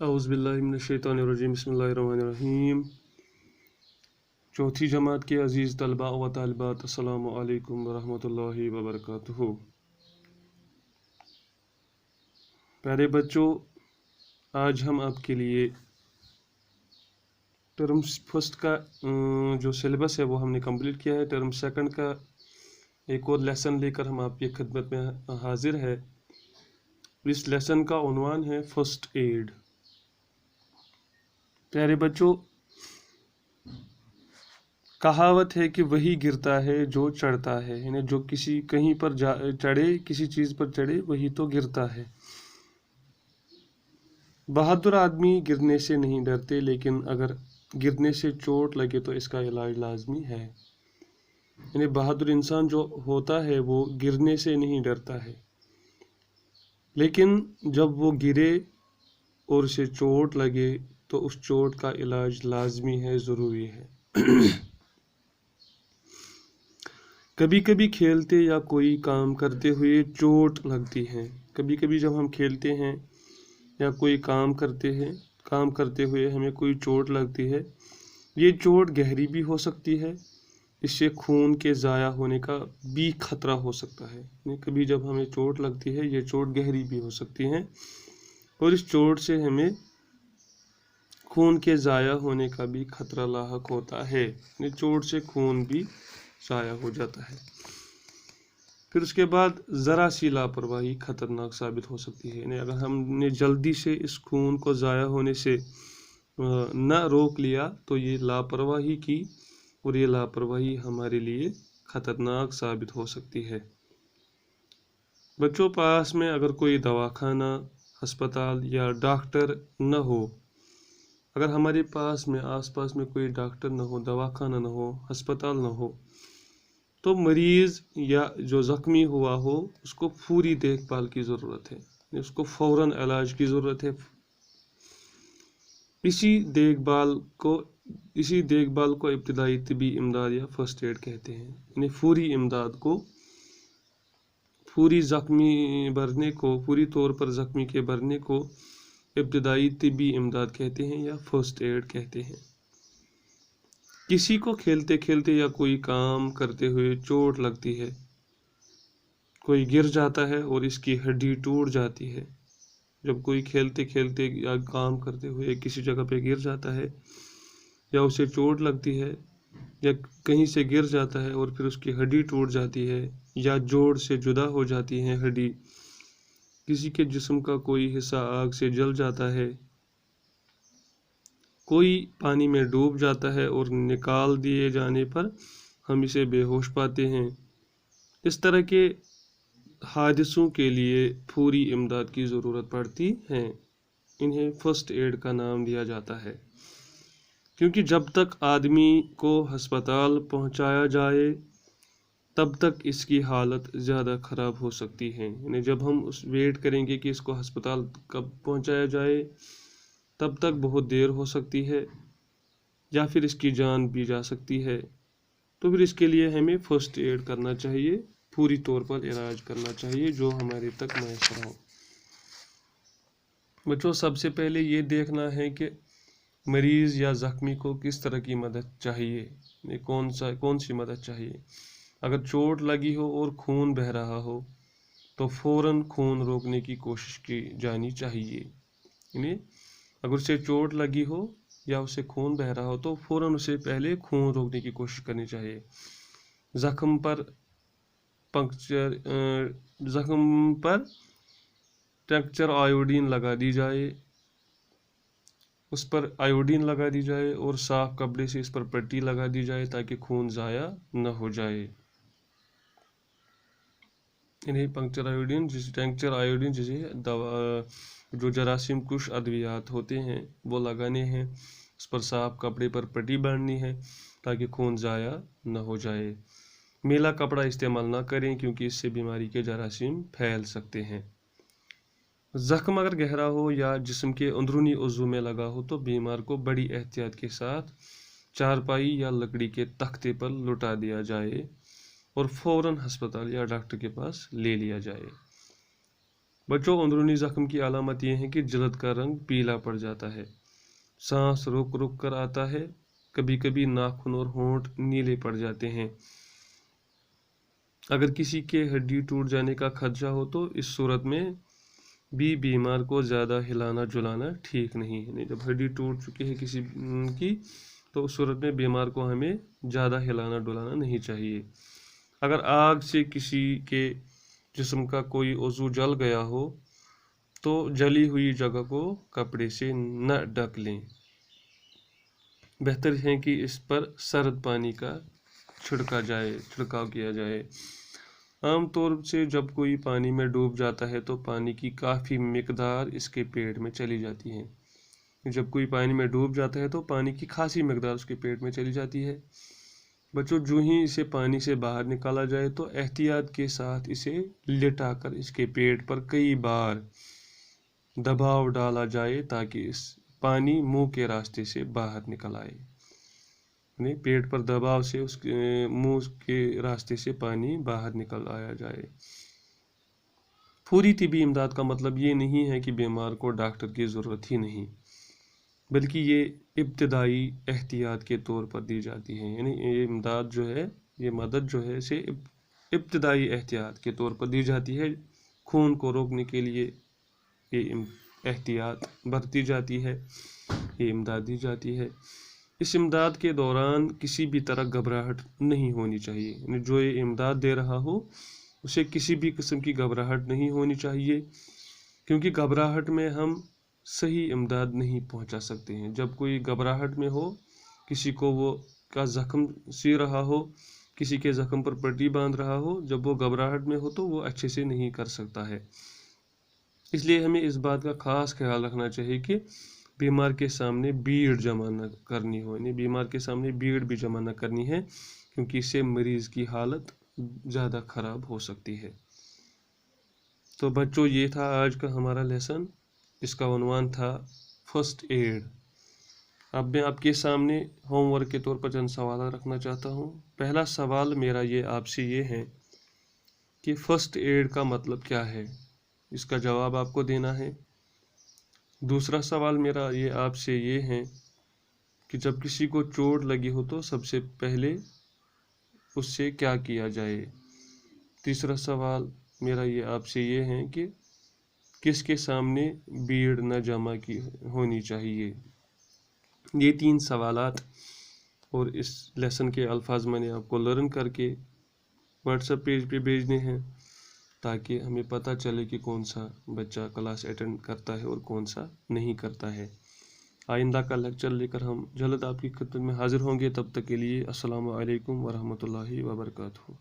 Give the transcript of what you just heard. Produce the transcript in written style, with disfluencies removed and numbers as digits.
औज़ु बिल्लाहि मिनश्शैतानिर्रजीम बिस्मिल्लाहिर्रहमानिर्रहीम। चौथी जमात के अज़ीज़ तलबा व तालिबात, अस्सलामु अलैकुम वरहमतुल्लाहि वबरकातुहू। प्यारे बच्चों, आज हम आपके लिए टर्म फर्स्ट का जो सिलेबस है वो हमने कंप्लीट किया है। टर्म सेकंड का एक और लेसन लेकर हम आपकी खिदमत में हाजिर है। इस लेसन का उन्वान है फर्स्ट एड। प्यारे बच्चों, कहावत है कि वही गिरता है जो चढ़ता है, यानी जो किसी कहीं पर चढ़े, किसी चीज़ पर चढ़े, वही तो गिरता है। बहादुर आदमी गिरने से नहीं डरते, लेकिन अगर गिरने से चोट लगे तो इसका इलाज लाजमी है। यानी बहादुर इंसान जो होता है वो गिरने से नहीं डरता है, लेकिन जब वो गिरे और उसे चोट लगे तो उस चोट का इलाज लाजमी है, ज़रूरी है। कभी कभी खेलते या कोई काम करते हुए चोट लगती है। कभी कभी जब हम खेलते हैं या कोई काम करते हुए हमें कोई चोट लगती है। ये चोट गहरी भी हो सकती है, इससे खून के ज़ाया होने का भी खतरा हो सकता है। कभी जब हमें चोट लगती है, ये चोट गहरी भी हो सकती है और इस चोट से हमें खून के ज़ाया होने का भी खतरा लाहक होता है। चोट से खून भी ज़ाया हो जाता है। फिर उसके बाद ज़रा सी लापरवाही खतरनाक साबित हो सकती है। यानी अगर हमने जल्दी से इस खून को ज़ाया होने से न रोक लिया तो ये लापरवाही की, और ये लापरवाही हमारे लिए खतरनाक साबित हो सकती है। बच्चों, पास में अगर कोई दवाखाना, अस्पताल या डॉक्टर न हो, अगर हमारे पास में आसपास में कोई डॉक्टर न हो, दवाखाना न हो, अस्पताल न हो, तो मरीज़ या जो ज़ख्मी हुआ हो उसको पूरी देखभाल की ज़रूरत है। उसको फ़ौरन इलाज की ज़रूरत है। इसी देखभाल को इब्तिदाई तिबी इमदाद या फर्स्ट एड कहते हैं। यानी पूरी इमदाद को, पूरी तौर पर ज़ख्मी के भरने को इब्तिदाई तिबी इमदाद कहते हैं या फर्स्ट एड कहते हैं। किसी को खेलते खेलते या कोई काम करते हुए चोट लगती है, कोई गिर जाता है और इसकी हड्डी टूट जाती है। जब कोई खेलते खेलते या काम करते हुए किसी जगह पे गिर जाता है या उसे चोट लगती है या कहीं से गिर जाता है और फिर उसकी हड्डी टूट जाती है या जोड़ से जुदा हो जाती है हड्डी, किसी के जिस्म का कोई हिस्सा आग से जल जाता है, कोई पानी में डूब जाता है और निकाल दिए जाने पर हम इसे बेहोश पाते हैं, इस तरह के हादसों के लिए पूरी इमदाद की ज़रूरत पड़ती है। इन्हें फर्स्ट एड का नाम दिया जाता है, क्योंकि जब तक आदमी को अस्पताल पहुंचाया जाए तब तक इसकी हालत ज़्यादा ख़राब हो सकती है। यानी जब हम उस वेट करेंगे कि इसको अस्पताल कब पहुंचाया जाए, तब तक बहुत देर हो सकती है या फिर इसकी जान भी जा सकती है। तो फिर इसके लिए हमें फर्स्ट एड करना चाहिए, पूरी तौर पर इलाज करना चाहिए जो हमारे तक मैसर हो। बच्चों, सबसे पहले ये देखना है कि मरीज़ या ज़ख्मी को किस तरह की मदद चाहिए, कौन सी मदद चाहिए। अगर चोट लगी हो और खून बह रहा हो तो फ़ौरन खून रोकने की कोशिश की जानी चाहिए। यानी अगर उसे चोट लगी हो या उसे खून बह रहा हो तो फ़ौरन उसे पहले खून रोकने की कोशिश करनी चाहिए। ज़ख्म पर टेंक्चर आयोडीन लगा दी जाए, उस पर आयोडीन लगा दी जाए और साफ कपड़े से इस पर पट्टी लगा दी जाए ताकि खून ज़ाया न हो जाए। इन्हें टेंक्चर आयोडीन जिसे दवा जो जरासीम कुश अद्वियात होते हैं वो लगाने हैं। उस पर साफ कपड़े पर पट्टी बांधनी है ताकि खून ज़ाया न हो जाए। मेला कपड़ा इस्तेमाल ना करें क्योंकि इससे बीमारी के जरासीम फैल सकते हैं। ज़ख्म अगर गहरा हो या जिस्म के अंदरूनी उज़्व में लगा हो तो बीमार को बड़ी एहतियात के साथ चारपाई या लकड़ी के तख्ते पर लुटा दिया जाए और फ़ौरन अस्पताल या डॉक्टर के पास ले लिया जाए। बच्चों, अंदरूनी जख्म की अलामत ये है कि जल्द का रंग पीला पड़ जाता है, सांस रुक रुक कर आता है, कभी कभी नाखून और होंठ नीले पड़ जाते हैं। अगर किसी के हड्डी टूट जाने का खदशा हो तो इस सूरत में भी बीमार को ज़्यादा हिलाना जुलाना ठीक नहीं है। जब हड्डी टूट चुकी है किसी की, तो उस सूरत में बीमार को हमें ज़्यादा हिलाना डुलाना नहीं चाहिए। अगर आग से किसी के जिस्म का कोई उज़ू जल गया हो तो जली हुई जगह को कपड़े से न ढक लें। बेहतर है कि इस पर सर्द पानी का छिड़काव किया जाए। आम तौर से जब कोई पानी में डूब जाता है तो पानी की काफ़ी मिकदार इसके पेट में चली जाती है। जब कोई पानी में डूब जाता है तो पानी की खासी मिकदार उसके पेट में चली जाती है। बच्चों, जो ही इसे पानी से बाहर निकाला जाए तो एहतियात के साथ इसे लिटाकर इसके पेट पर कई बार दबाव डाला जाए ताकि इस पानी मुंह के रास्ते से बाहर निकल आए। पेट पर दबाव से उसके मुंह के रास्ते से पानी बाहर निकल आया जाए। पूरी तिबी इमदाद का मतलब ये नहीं है कि बीमार को डॉक्टर की ज़रूरत ही नहीं, बल्कि ये इब्तदाई एहतियात के तौर पर दी जाती है। यानी ये इमदाद जो है, ये मदद जो है, इसे इब्तदाई एहतियात के तौर पर दी जाती है। खून को रोकने के लिए ये एहतियात बरती जाती है, ये इमदाद दी जाती है। इस इमदाद के दौरान किसी भी तरह घबराहट नहीं होनी चाहिए। जो ये इमदाद दे रहा हो उसे किसी भी किस्म की घबराहट नहीं होनी चाहिए, क्योंकि घबराहट में हम सही इमदाद नहीं पहुंचा सकते हैं। जब कोई घबराहट में हो, किसी को वो का ज़ख्म सी रहा हो, किसी के ज़ख्म पर पट्टी बांध रहा हो, जब वो घबराहट में हो तो वो अच्छे से नहीं कर सकता है। इसलिए हमें इस बात का ख़ास ख्याल रखना चाहिए कि बीमार के सामने भीड़ जमा न करनी हो। यानी बीमार के सामने भीड़ भी जमा न करनी है, क्योंकि इससे मरीज़ की हालत ज़्यादा ख़राब हो सकती है। तो बच्चों, ये था आज का हमारा लेसन। इसका उन्वान था फर्स्ट एड। अब मैं आपके सामने होमवर्क के तौर पर चंद सवाल रखना चाहता हूँ। पहला सवाल मेरा आपसे ये है कि फर्स्ट एड का मतलब क्या है, इसका जवाब आपको देना है। दूसरा सवाल मेरा आपसे ये है कि जब किसी को चोट लगी हो तो सबसे पहले उससे क्या किया जाए। तीसरा सवाल मेरा आपसे ये है कि किसके सामने भीड़ न जमा की होनी चाहिए। ये 3 सवालात और इस लेसन के अल्फाज मैंने आपको लर्न करके व्हाट्सएप पेज पे भेजने हैं, ताकि हमें पता चले कि कौन सा बच्चा क्लास अटेंड करता है और कौन सा नहीं करता है। आइंदा का लेक्चर लेकर हम जल्द आपकी खिदमत में हाजिर होंगे। तब तक के लिए अस्सलामु अलैकुम वरहमतुल्लाहि वबरकातुहू।